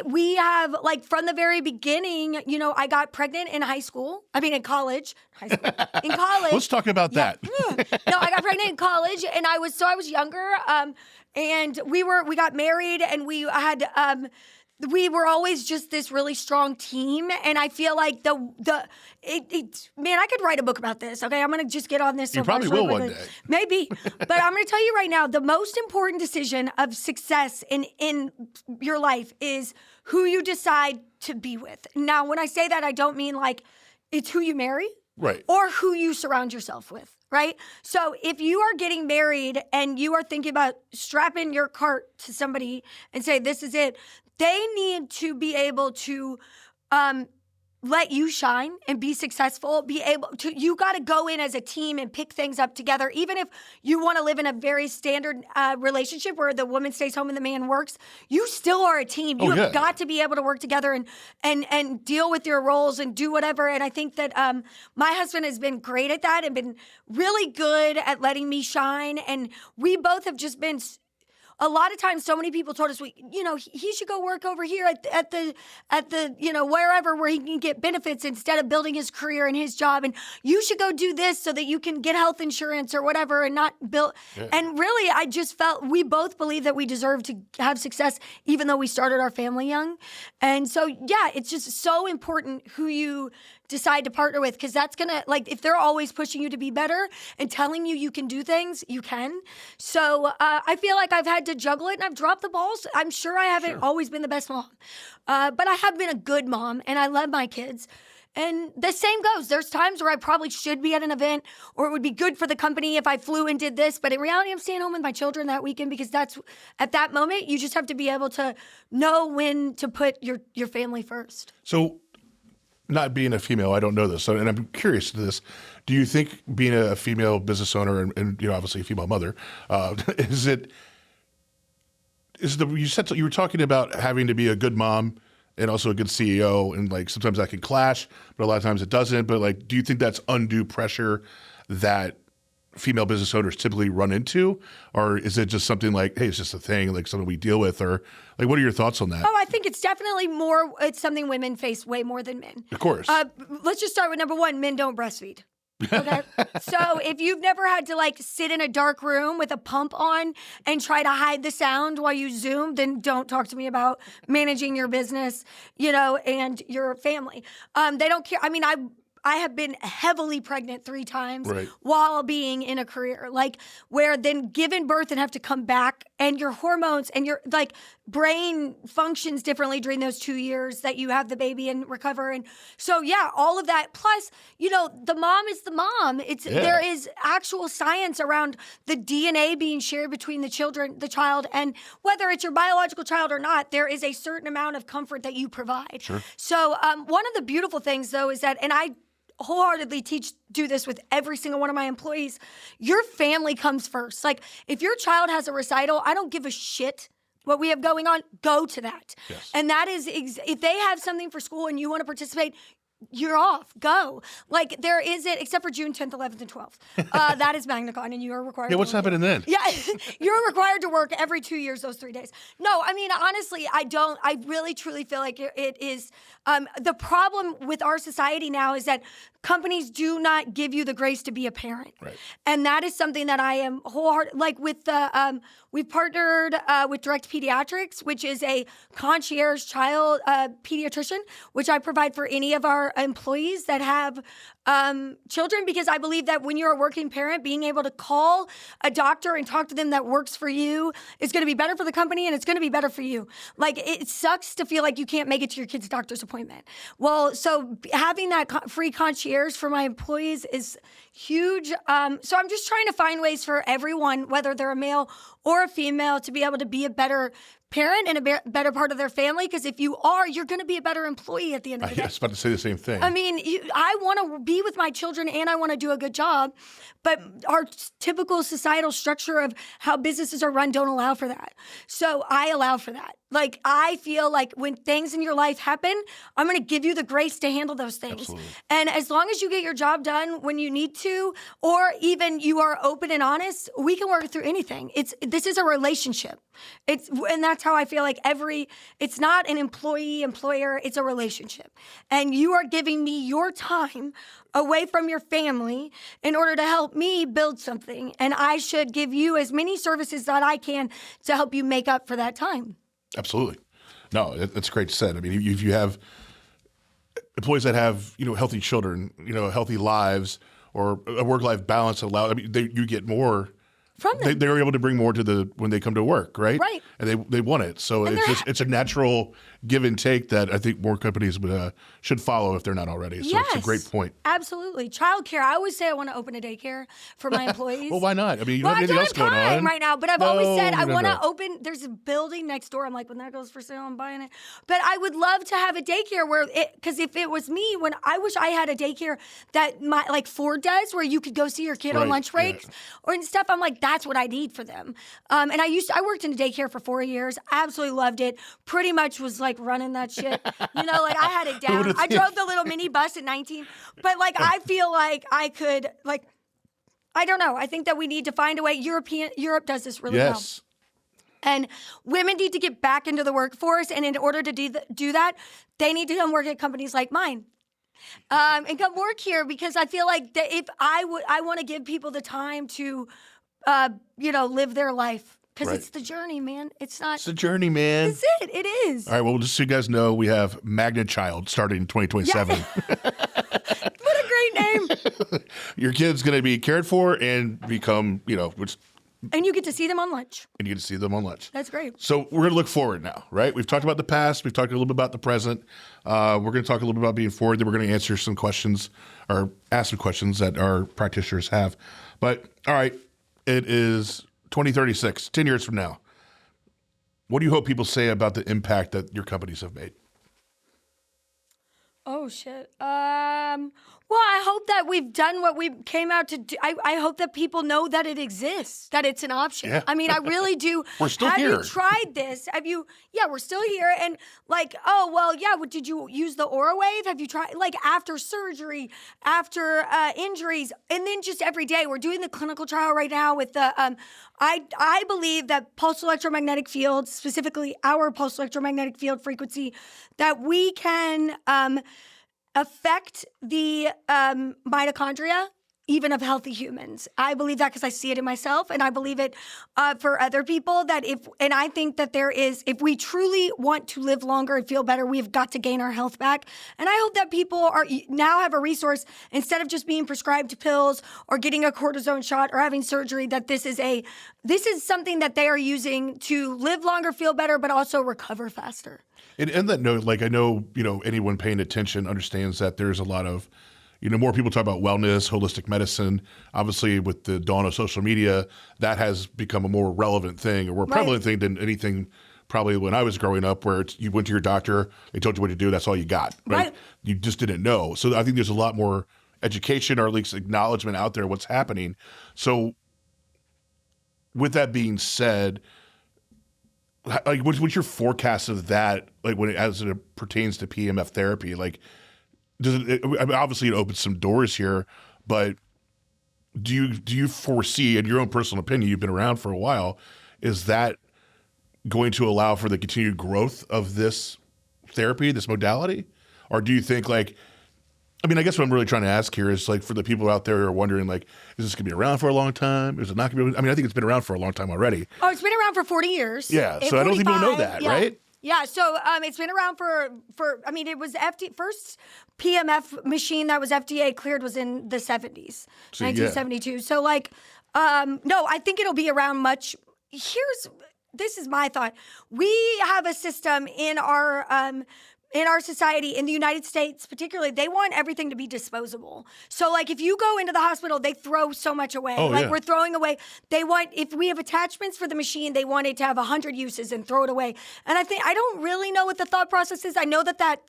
we have, like, from the very beginning, I got pregnant in in college. In college. Let's talk about that. No, I got pregnant in college, and I was younger. And we got married, and we were always just this really strong team. And I feel like man, I could write a book about this. Okay. I'm going to just get on this. You probably will one day. Maybe. But I'm going to tell you right now, the most important decision of success in your life is who you decide to be with. Now, when I say that, I don't mean like it's who you marry. Right. Or who you surround yourself with. Right? So if you are getting married and you are thinking about strapping your cart to somebody and say, this is it, they need to be able to let you shine and be successful, be able to, you got to go in as a team and pick things up together. Even if you want to live in a very standard relationship where the woman stays home and the man works, you still are a team. You have got to be able to work together and deal with your roles and do whatever. And I think that my husband has been great at that and been really good at letting me shine. And we both have just been, a lot of times, so many people told us, he should go work over here at the wherever where he can get benefits instead of building his career and his job. And you should go do this so that you can get health insurance or whatever and not build. Yeah. And really, I just felt we both believe that we deserve to have success, even though we started our family young. And so, yeah, it's just so important who you decide to partner with, because that's gonna, like, if they're always pushing you to be better and telling you can do things, you can. So I feel like I've had to juggle it and I've dropped the balls. I'm sure I haven't always been the best mom, but I have been a good mom and I love my kids. And the same goes. There's times where I probably should be at an event, or it would be good for the company if I flew and did this. But in reality, I'm staying home with my children that weekend, because that's, at that moment, you just have to be able to know when to put your family first. So, not being a female, I don't know this, and I'm curious to this. Do you think being a female business owner and obviously a female mother, you were talking about having to be a good mom and also a good CEO, and like sometimes that can clash, but a lot of times it doesn't. But like, do you think that's undue pressure that female business owners typically run into, or is it just something like, hey, it's just a thing, like something we deal with, or like, what are your thoughts on that? Oh, I think it's definitely more, it's something women face way more than men. Of course. Let's just start with number one, men don't breastfeed. Okay. So if you've never had to like sit in a dark room with a pump on and try to hide the sound while you Zoom, then don't talk to me about managing your business, and your family. They don't care. I mean, I have been heavily pregnant 3 times while being in a career, like where then given birth and have to come back, and your hormones and your like brain functions differently during those 2 years that you have the baby and recover. And so, yeah, all of that. Plus, the mom is the mom. There is actual science around the DNA being shared between the child, and whether it's your biological child or not, there is a certain amount of comfort that you provide. Sure. So one of the beautiful things, though, is that, and I wholeheartedly do this with every single one of my employees, your family comes first. Like, if your child has a recital, I don't give a shit what we have going on, go to that. Yes. And that is, if they have something for school and you want to participate, you're off. Go. Like, there isn't, except for June 10th, 11th, and 12th. That is MagnaCon, and you are required to what's happening then? Yeah, you're required to work every 2 years, those 3 days. No, I mean, honestly, I really, truly feel like it is, the problem with our society now is that companies do not give you the grace to be a parent. Right. And that is something that I am wholehearted, like with the, we've partnered with Direct Pediatrics, which is a concierge child pediatrician, which I provide for any of our employees that have children, because I believe that when you're a working parent, being able to call a doctor and talk to them that works for you is going to be better for the company, and it's going to be better for you. Like, it sucks to feel like you can't make it to your kid's doctor's appointment. Well, so having that free concierge for my employees is huge. So I'm just trying to find ways for everyone, whether they're a male or a female, to be able to be a better parent and a better part of their family. Because if you are, you're going to be a better employee at the end of the day. I was about to say the same thing. I mean, I want to be with my children and I want to do a good job, but our typical societal structure of how businesses are run don't allow for that. So I allow for that. Like, I feel like when things in your life happen, I'm going to give you the grace to handle those things. Absolutely. And as long as you get your job done when you need to, or even you are open and honest, we can work through anything. This is a relationship. And that's how I feel like it's not an employee-employer, it's a relationship. And you are giving me your time away from your family in order to help me build something. And I should give you as many services that I can to help you make up for that time. Absolutely. No, that's great said. I mean, if you have employees that have, healthy children, healthy lives, or a work-life balance that allows, you get more from them. They were able to bring more to when they come to work, right? Right. And they want it. So it's a natural give and take that I think more companies should follow if they're not already. So it's a great point. Absolutely. Childcare. I always say I want to open a daycare for my employees. Well, why not? I mean, you well, don't have anything else going on right now, but I've always said I want to no. open. There's a building next door. I'm like, when that goes for sale, I'm buying it. But I would love to have a daycare because if it was me, when I wish I had a daycare that like Ford does, where you could go see your kid on lunch breaks or and stuff. I'm like, that's what I need for them. And I worked in a daycare for 4 years. Absolutely loved it. Pretty much was like running that shit. You know, like I had it down. I drove the little mini bus at 19, but like I feel like I could like. I don't know. I think that we need to find a way. Europe does this really well. And women need to get back into the workforce. And in order to do that, they need to come work at companies like mine. And come work here because I feel like that if I want to give people the time to, live their life. Because it's the journey, man. It's not. It's the journey, man. It's it. It is. All right. Well, just so you guys know, we have MagnaChild starting in 2027. What a great name. Your kid's going to be cared for and become, and you get to see them on lunch. And you get to see them on lunch. That's great. So we're going to look forward now, right? We've talked about the past. We've talked a little bit about the present. We're going to talk a little bit about being forward. Then we're going to answer some questions or ask some questions that our practitioners have. But all right, it is 2036, 10 years from now. What do you hope people say about the impact that your companies have made? Oh, shit. Well, I hope that we've done what we came out to do. I hope that people know that it exists, that it's an option. Yeah. I mean, I really do. We're still Have here. you tried this? Yeah, we're still here. And like, did you use the MagnaWave? Have you tried, like after surgery, after injuries, and then just every day? We're doing the clinical trial right now with the, I believe that pulse electromagnetic fields, specifically our pulse electromagnetic field frequency, that we can, affect the mitochondria even of healthy humans. I believe that because I see it in myself, and I believe it for other people. And I think that if we truly want to live longer and feel better, we've got to gain our health back. And I hope that people now have a resource instead of just being prescribed pills or getting a cortisone shot or having surgery. That this is something that they are using to live longer, feel better, but also recover faster. And that note, like I know, anyone paying attention understands that there's a lot of, more people talk about wellness, holistic medicine. Obviously, with the dawn of social media, that has become a more relevant thing, or more prevalent thing than anything probably when I was growing up, where you went to your doctor, they told you what to do, that's all you got. Right? You just didn't know. So I think there's a lot more education, or at least acknowledgement out there of what's happening. So with that being said, like, what's your forecast of that? Like, as it pertains to PEMF therapy, like, obviously it opens some doors here, but do you foresee, in your own personal opinion, you've been around for a while, is that going to allow for the continued growth of this therapy, this modality, or do you think I guess what I'm really trying to ask here is, like, for the people out there who are wondering, like, is this going to be around for a long time? Is it not going to be? I think it's been around for a long time already. Oh, it's been around for 40 years. Yeah, so I don't think people know that, right? Yeah, so it's been around for it was first PEMF machine that was FDA cleared was in the 70s, 1972. So no, I think it'll be around this is my thought. We have a system in our society, in the United States particularly, they want everything to be disposable. So, like, if you go into the hospital, they throw so much away. We're throwing away. If we have attachments for the machine, they want it to have 100 uses and throw it away. And I don't really know what the thought process is. I know that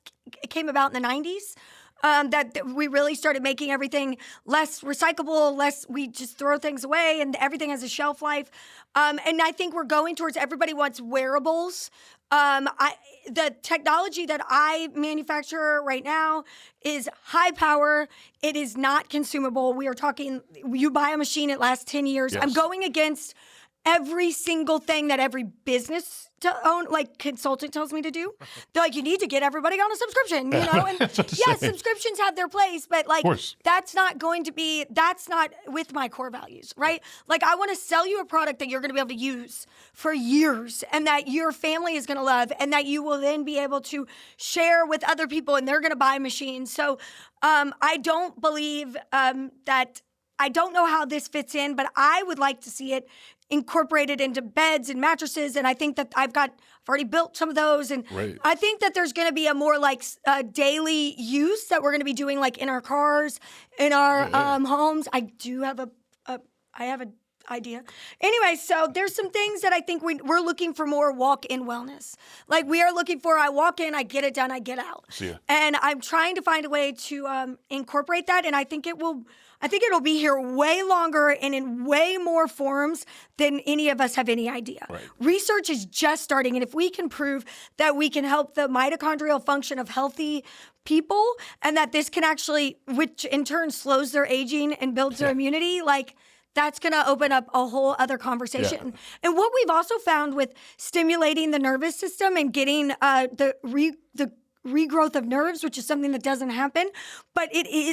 came about in the 90s. That we really started making everything less recyclable, we just throw things away, and everything has a shelf life. And I think we're going towards everybody wants wearables. The technology that I manufacture right now is high power. It is not consumable. We are talking, you buy a machine, it lasts 10 years. Yes. I'm going against every single thing that every business consultant tells me to do. They're like, you need to get everybody on a subscription, and subscriptions have their place, but that's not with my core values, right? Like, I want to sell you a product that you're going to be able to use for years, and that your family is going to love, and that you will then be able to share with other people, and they're going to buy machines. So I don't believe that I don't know how this fits in, but I would like to see it incorporated into beds and mattresses. And I think that I've already built some of those. And Right. I think that there's going to be a more like daily use that we're going to be doing like in our cars, in our homes. I do have I have an idea. Anyway, so there's some things that I think we're looking for more walk-in wellness. Like we are looking for, I walk in, I get it done, I get out. See ya. And I'm trying to find a way to incorporate that. And I think it'll be here way longer and in way more forms than any of us have any idea. Right. Research is just starting. And if we can prove that we can help the mitochondrial function of healthy people and that this can actually, which in turn slows their aging and builds their immunity, like that's going to open up a whole other conversation. Yeah. And what we've also found with stimulating the nervous system and getting the regrowth of nerves, which is something that doesn't happen, but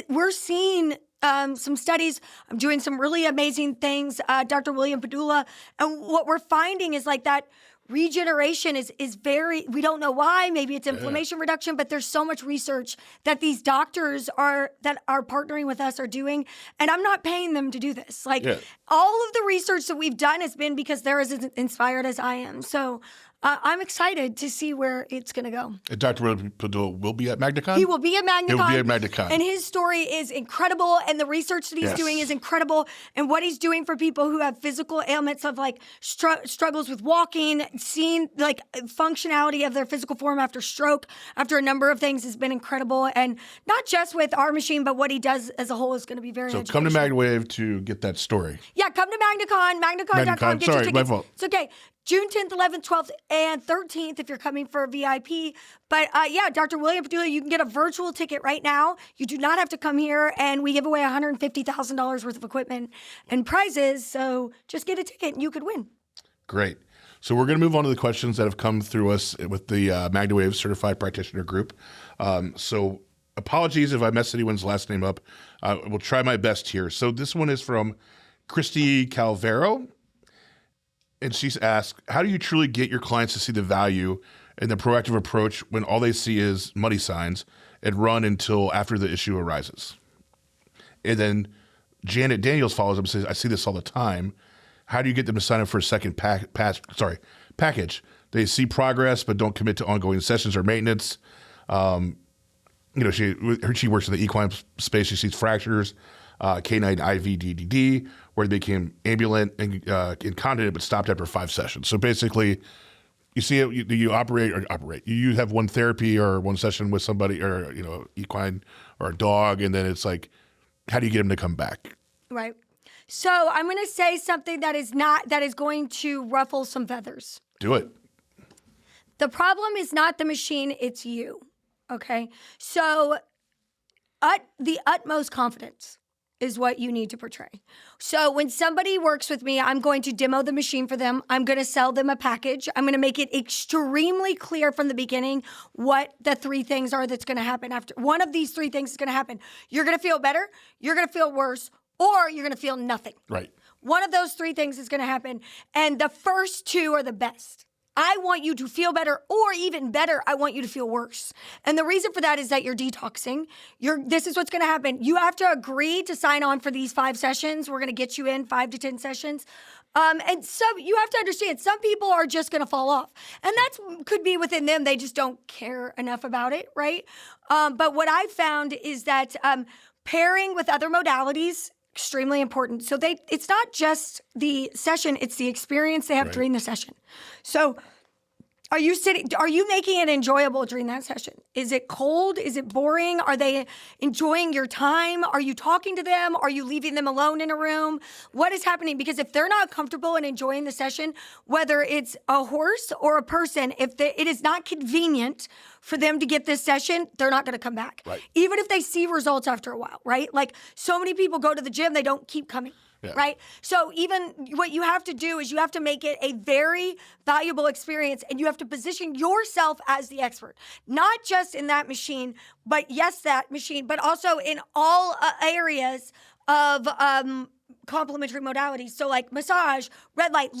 we're seeing some studies. I'm doing some really amazing things, Dr. William Padula, and what we're finding is like that regeneration is very, we don't know why, maybe it's inflammation reduction, but there's so much research that these doctors that are partnering with us are doing, and I'm not paying them to do this. Like all of the research that we've done has been because they're as inspired as I am. So I'm excited to see where it's going to go. And Dr. Padula will be at MagnaCon? He will be at MagnaCon. He will be at MagnaCon. And his story is incredible, and the research that he's doing is incredible, and what he's doing for people who have physical ailments of like struggles with walking, seeing like functionality of their physical form after stroke, after a number of things has been incredible. And not just with our machine, but what he does as a whole is going to be very educational. Come to MagnaWave to get that story. Yeah, come to MagnaCon, magnacon.com. Get your Sorry, tickets. my fault. It's okay. June 10th, 11th, 12th, and 13th if you're coming for a VIP. But Dr. William Padula, you can get a virtual ticket right now. You do not have to come here, and we give away $150,000 worth of equipment and prizes. So just get a ticket and you could win. Great. So we're going to move on to the questions that have come through us with the MagnaWave Certified Practitioner Group. So apologies if I messed anyone's last name up. I will try my best here. So this one is from Christy Calvero. And she's asked, how do you truly get your clients to see the value in the proactive approach when all they see is money signs and run until after the issue arises? And then Janet Daniels follows up and says, I see this all the time. How do you get them to sign up for a second package? They see progress but don't commit to ongoing sessions or maintenance. She works in the equine space. She sees fractures, canine IVDDD, where they became ambulant and incontinent but stopped after 5 sessions. So basically, you see it, you operate. You have one therapy or one session with somebody or, equine or a dog, and then it's like, how do you get them to come back? Right. So I'm going to say something that is going to ruffle some feathers. Do it. The problem is not the machine, it's you. Okay? So the utmost confidence is what you need to portray. So when somebody works with me, I'm going to demo the machine for them. I'm going to sell them a package. I'm going to make it extremely clear from the beginning what the 3 things are that's going to happen after. One of these 3 things is going to happen. You're going to feel better, you're going to feel worse, or you're going to feel nothing. Right. One of those 3 things is going to happen. And the first 2 are the best. I want you to feel better, or even better, I want you to feel worse. And the reason for that is that you're detoxing. This is what's going to happen. You have to agree to sign on for these 5 sessions. We're going to get you in 5 to 10 sessions. And so you have to understand, some people are just going to fall off. And that could be within them. They just don't care enough about it, right? But what I've found is that pairing with other modalities, extremely important. So it's not just the session, it's the experience they have during the session. So are you making it enjoyable during that session? Is it cold? Is it boring? Are they enjoying your time? Are you talking to them? Are you leaving them alone in a room? What is happening? Because if they're not comfortable and enjoying the session, whether it's a horse or a person, if it is not convenient for them to get this session, they're not going to come back. Right. Even if they see results after a while, right? Like so many people go to the gym, they don't keep coming. Yeah. Right? So even what you have to do is you have to make it a very valuable experience, and you have to position yourself as the expert, not just in that machine, but that machine, but also in all areas of complementary modalities. So like massage, red light,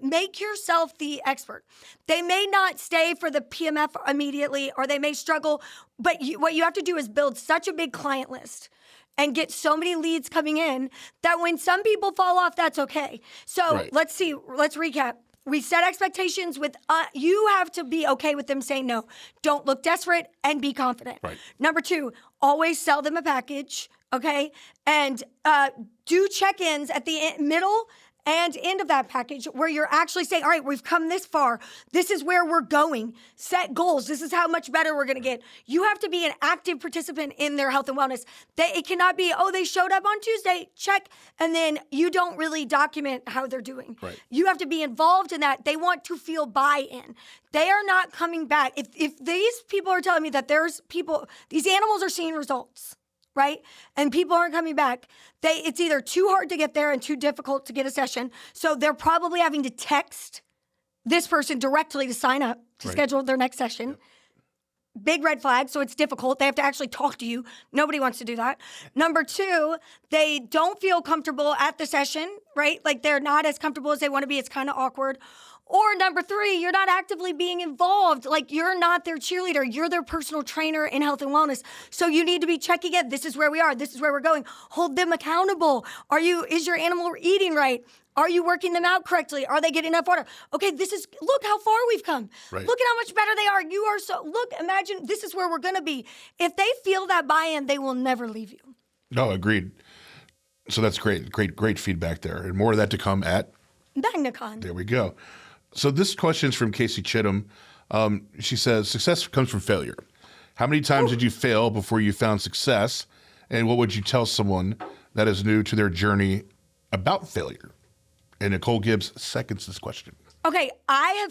make yourself the expert. They may not stay for the PEMF immediately, or they may struggle, but what you have to do is build such a big client list and get so many leads coming in that when some people fall off, that's okay. So Right. let's recap. We set expectations with, you have to be okay with them saying no. Don't look desperate and be confident. Right. Number 2, always sell them a package, okay? And do check-ins at the middle and end of that package where you're actually saying, all right, we've come this far. This is where we're going. Set goals. This is how much better we're going to get. You have to be an active participant in their health and wellness. It cannot be, oh, they showed up on Tuesday, check, and then you don't really document how they're doing. Right. You have to be involved in that. They want to feel buy-in. They are not coming back. If these people are telling me that these animals are seeing results, right? And people aren't coming back. It's either too hard to get there and too difficult to get a session. So they're probably having to text this person directly to sign up to schedule their next session. Yep. Big red flag. So it's difficult. They have to actually talk to you. Nobody wants to do that. Number 2, they don't feel comfortable at the session, right? Like they're not as comfortable as they want to be. It's kind of awkward. Or number 3, you're not actively being involved. Like you're not their cheerleader. You're their personal trainer in health and wellness. So you need to be checking in. This is where we are. This is where we're going. Hold them accountable. Is your animal eating right? Are you working them out correctly? Are they getting enough water? Okay, look how far we've come. Right. Look at how much better they are. Imagine this is where we're going to be. If they feel that buy-in, they will never leave you. No, agreed. So that's great feedback there. And more of that to come at MagnaCon. There we go. So this question is from Casey Chittum. She says, success comes from failure. How many times did you fail before you found success? And what would you tell someone that is new to their journey about failure? And Nicole Gibbs seconds this question. Okay, I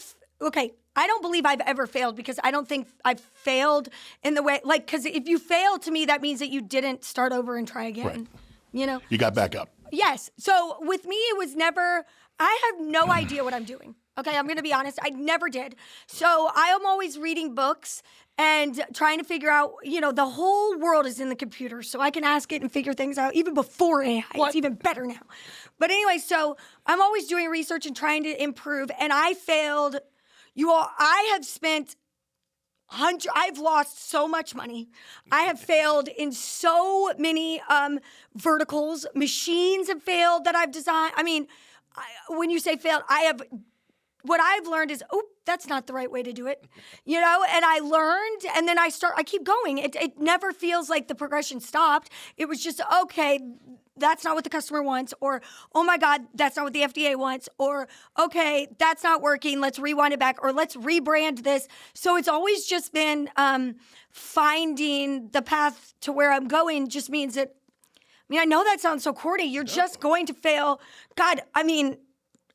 don't believe I've ever failed because I don't think I've failed in the way, because if you fail to me, that means that you didn't start over and try again. Right. You know? You got back up. Yes. So with me, it was never, I have no idea what I'm doing. Okay, I'm going to be honest. I never did. So I am always reading books and trying to figure out, the whole world is in the computer. So I can ask it and figure things out even before AI. What? It's even better now. But anyway, so I'm always doing research and trying to improve. And I failed. I have spent I've lost so much money. I have failed in so many verticals. Machines have failed that I've designed. I mean, when you say failed, what I've learned is, that's not the right way to do it, and I learned, and then I keep going. It never feels like the progression stopped. It was just, okay, that's not what the customer wants, or, oh my God, that's not what the FDA wants, or, okay, that's not working, let's rewind it back, or let's rebrand this. So it's always just been finding the path to where I'm going just means that, I know that sounds so corny. You're just going to fail. God,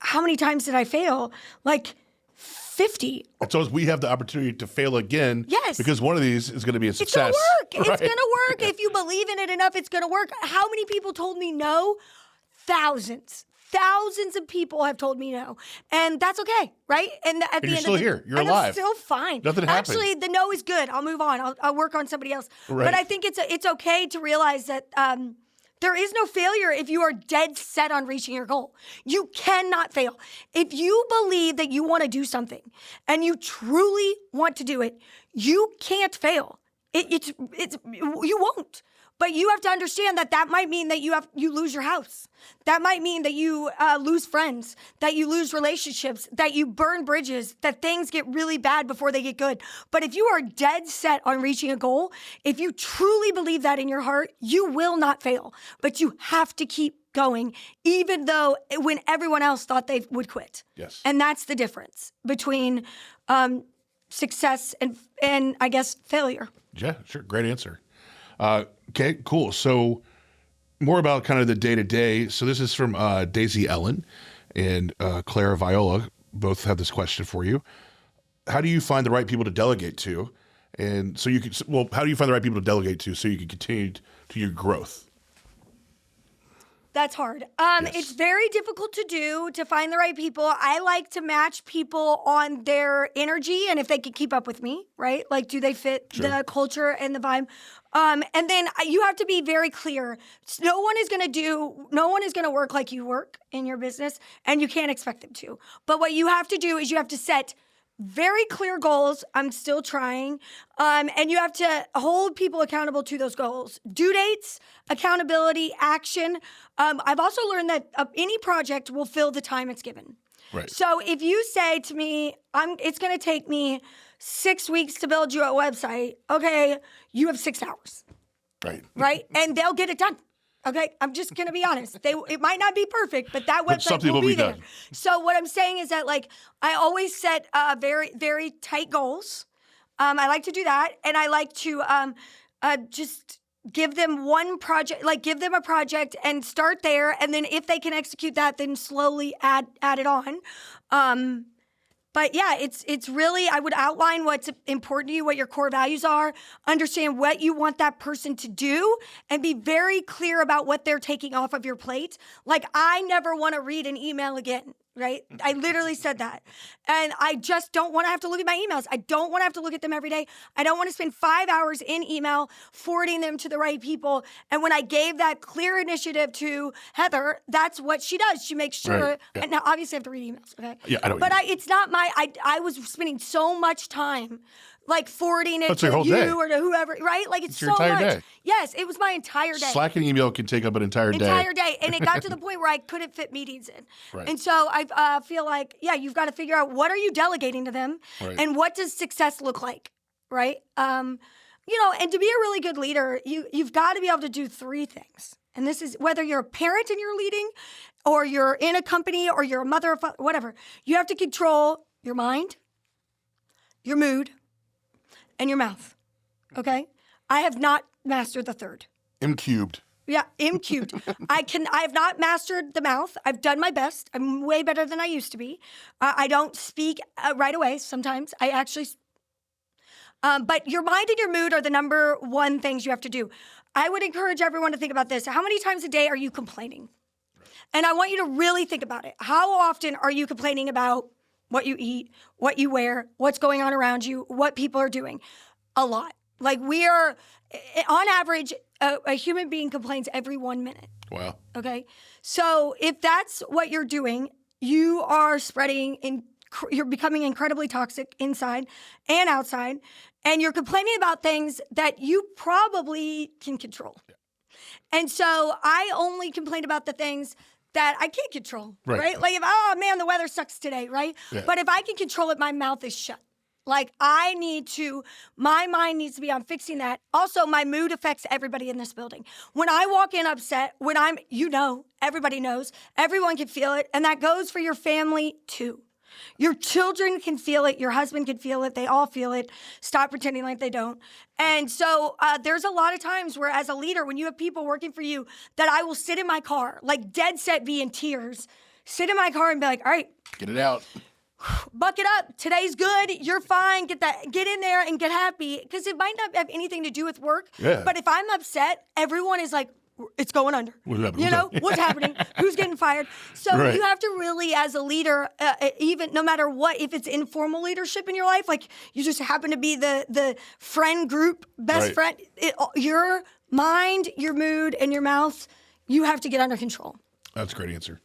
how many times did I fail? Like 50. So we have the opportunity to fail again. Yes. Because one of these is going to be a success. It's going to work. Right? It's going to work. If you believe in it enough, it's going to work. How many people told me no? Thousands. Thousands of people have told me no. And that's okay, right? And at the you're end still of here. You're and alive. I'm still fine. Nothing happened. Actually, the no is good. I'll move on. I'll work on somebody else. Right. But I think it's okay to realize that there is no failure if you are dead set on reaching your goal. You cannot fail. If you believe that you want to do something and you truly want to do it, you can't fail. You won't. But you have to understand that might mean that you lose your house. That might mean that you lose friends, that you lose relationships, that you burn bridges, that things get really bad before they get good. But if you are dead set on reaching a goal, if you truly believe that in your heart, you will not fail. But you have to keep going, even though when everyone else thought they would quit. Yes. And that's the difference between success and I guess failure. Yeah, sure. Great answer. Okay, cool. So more about kind of the day-to-day. So this is from Daisy Ellen and Clara Viola. Both have this question for you. How do you find the right people to delegate to? And so how do you find the right people to delegate to so you can continue to your growth? That's hard. Yes. It's very difficult to find the right people. I like to match people on their energy and if they can keep up with me, right? Like, do they fit the culture and the vibe? And then you have to be very clear. No one is going to work like you work in your business, and you can't expect them to. But what you have to do is you have to set very clear goals. I'm still trying. And you have to hold people accountable to those goals. Due dates, accountability, action. I've also learned that any project will fill the time it's given. Right. So if you say to me, it's going to take me 6 weeks to build you a website, okay, you have 6 hours. Right. Right? And they'll get it done. Okay, I'm just gonna be honest. It might not be perfect, but that website something will be there. done. So what I'm saying is that like I always set very very tight goals. I like to do that, and I like to just give them one project, like give them a project and start there, and then if they can execute that, then slowly add it on. But yeah, it's really, I would outline what's important to you, what your core values are, understand what you want that person to do, and be very clear about what they're taking off of your plate. Like, I never want to read an email again, right? I literally said that. And I just don't want to have to look at my emails. I don't want to have to look at them every day. I don't want to spend 5 hours in email forwarding them to the right people. And when I gave that clear initiative to Heather, that's what she does. She makes sure, Right. Yeah. and now obviously I have to read emails, okay? Yeah, I know. But it's not I was spending so much time like forwarding it That's to your whole you day. or to whoever, right? Like it's your so entire much. day. Yes, it was my entire day. Slack and email can take up an entire day. And it got to the point where I couldn't fit meetings in. Right. And so I feel like, yeah, you've got to figure out what are you delegating to them, Right. and what does success look like, right? And to be a really good leader, you've got to be able to do 3 things. And this is whether you're a parent and you're leading, or you're in a company, or you're a mother, or whatever. You have to control your mind, your mood, and your mouth. Okay? I have not mastered the 3rd. M cubed. Yeah, M cubed. I have not mastered the mouth. I've done my best. I'm way better than I used to be. I don't speak right away sometimes. I actually, but your mind and your mood are the number 1 things you have to do. I would encourage everyone to think about this. How many times a day are you complaining? And I want you to really think about it. How often are you complaining about what you eat, what you wear, what's going on around you, what people are doing? A lot. Like, we are, on average, a human being complains every 1 minute. Wow. Okay? So if that's what you're doing, you are you're becoming incredibly toxic inside and outside, and you're complaining about things that you probably can control. Yeah. And so I only complain about the things that I can't control, right? Like, oh man, the weather sucks today, right? Yeah. But if I can control it, my mouth is shut. Like, my mind needs to be on fixing that. Also, my mood affects everybody in this building. When I walk in upset, everybody knows, everyone can feel it. And that goes for your family too. Your children can feel it. Your husband can feel it. They all feel it. Stop pretending like they don't. And so there's a lot of times where, as a leader, when you have people working for you, that I will sit in my car, like dead set, be in tears, sit in my car and be like, all right, get it out. Buck it up. Today's good. You're fine. Get in there and get happy. Because it might not have anything to do with work. Yeah. But if I'm upset, everyone is like, it's going under. What's happening? Who's getting fired? So you have to really, as a leader, even no matter what, if it's informal leadership in your life, like you just happen to be the friend group, best friend, your mind, your mood, and your mouth, you have to get under control. That's a great answer.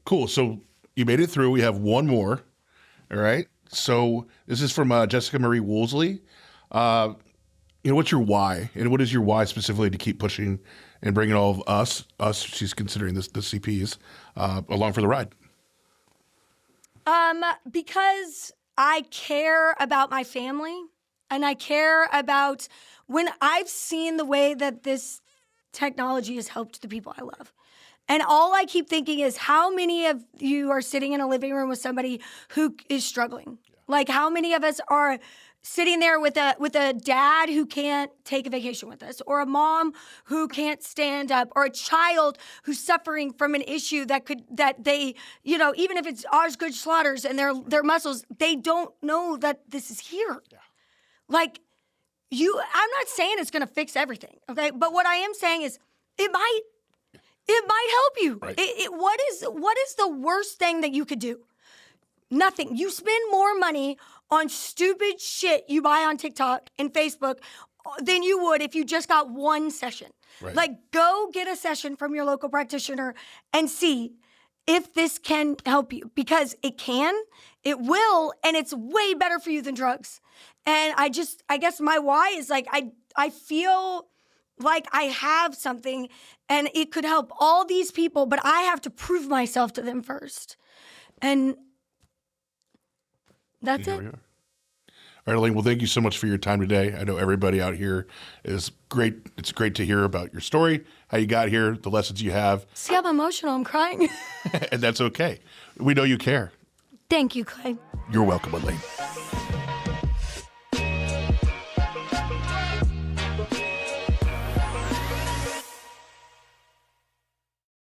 Cool. So you made it through. We have one more. All right. So this is from Jessica Marie Woolsey. What's your why? And what is your why specifically to keep pushing and bringing all of us, she's considering the CPs, along for the ride? Because I care about my family, and I care about when I've seen the way that this technology has helped the people I love. And all I keep thinking is, how many of you are sitting in a living room with somebody who is struggling? Yeah. Like, how many of us are sitting there with a dad who can't take a vacation with us, or a mom who can't stand up, or a child who's suffering from an issue that they, even if it's Osgood Schlatter's and their muscles, they don't know that this is here. Yeah. Like, I'm not saying it's going to fix everything, okay? But what I am saying is it might help you. Right. What is the worst thing that you could do? Nothing. You spend more money on stupid shit you buy on TikTok and Facebook than you would if you just got one session. Right. Like, go get a session from your local practitioner and see if this can help you, because it will, and it's way better for you than drugs. And I guess my why is like, I feel like I have something and it could help all these people, but I have to prove myself to them first. And that's it. All right, Alane, well, thank you so much for your time today. I know everybody out here is great. It's great to hear about your story, how you got here, the lessons you have. See, I'm emotional. I'm crying. And that's okay. We know you care. Thank you, Clay. You're welcome, Alane.